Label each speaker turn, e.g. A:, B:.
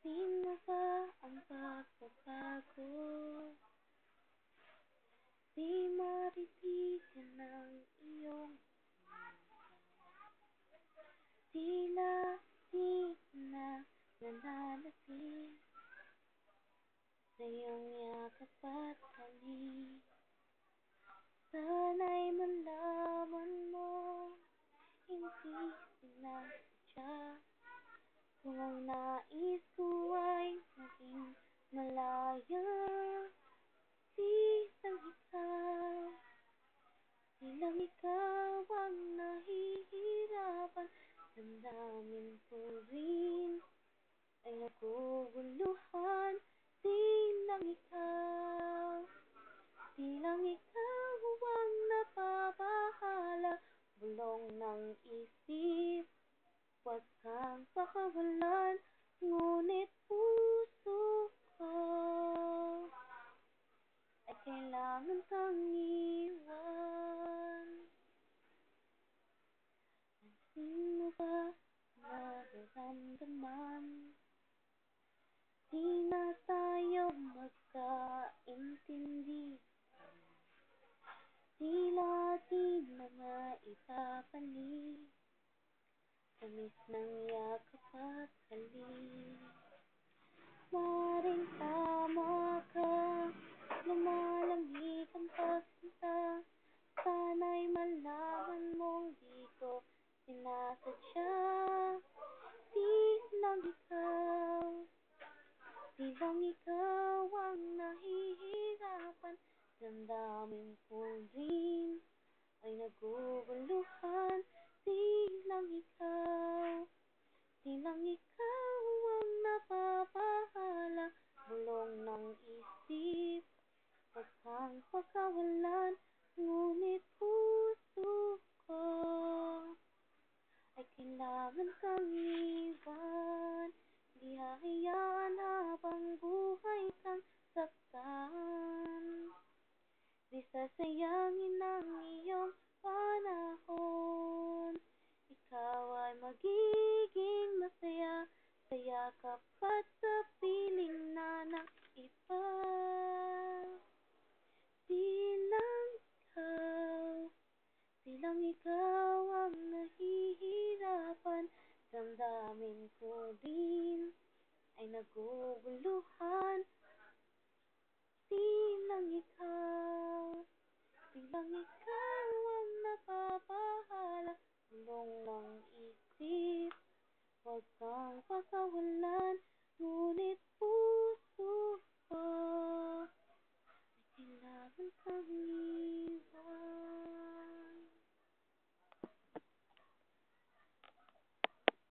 A: Pansin mo ba ang pagbabago? Di maritigan ng iyong tila di na nananatili sa iyong yakap at halik. Sana'y malaman mo, hindi sinasadya. Kung ang nais ko ay maging malaya, di lang ikaw, di lang ikaw ang nahihirapan. Damdamin ko rin ay naguguluhan. Di lang ikaw, di lang ikaw ang napapahala. Bulong ng isip, huwag kang pakawalan. Ngunit puso ko ay kailangan kang iwan. Pansin mo ba nararamdaman? Di na tayo magkaintindihan. Tila di na maibabalik tamis ng yakap at halik. Maring tama ka, lumalamig ang pagsinta. Sana'y malaman mong di ko sinasadya. Di lang ikaw, di lang ikaw ang nahihirapan. Damdamin ko rin ay naguguluhan. Di lang ikaw, di lang ikaw ang napapahala. Bulong ng isip, huwag kang pakawalan. Ngunit puso ko ay kailangan kang iwan. Di hahayaan habang buhay kang saktan. Di sasayangin ang iyong panahon. Ikaw ay magiging masaya sa yakap at sa piling na ng iba. Di lang ikaw, di lang ikaw ang nahihirapan. Damdamin ko rin ay naguguluhan. Di lang ikaw, di lang ikaw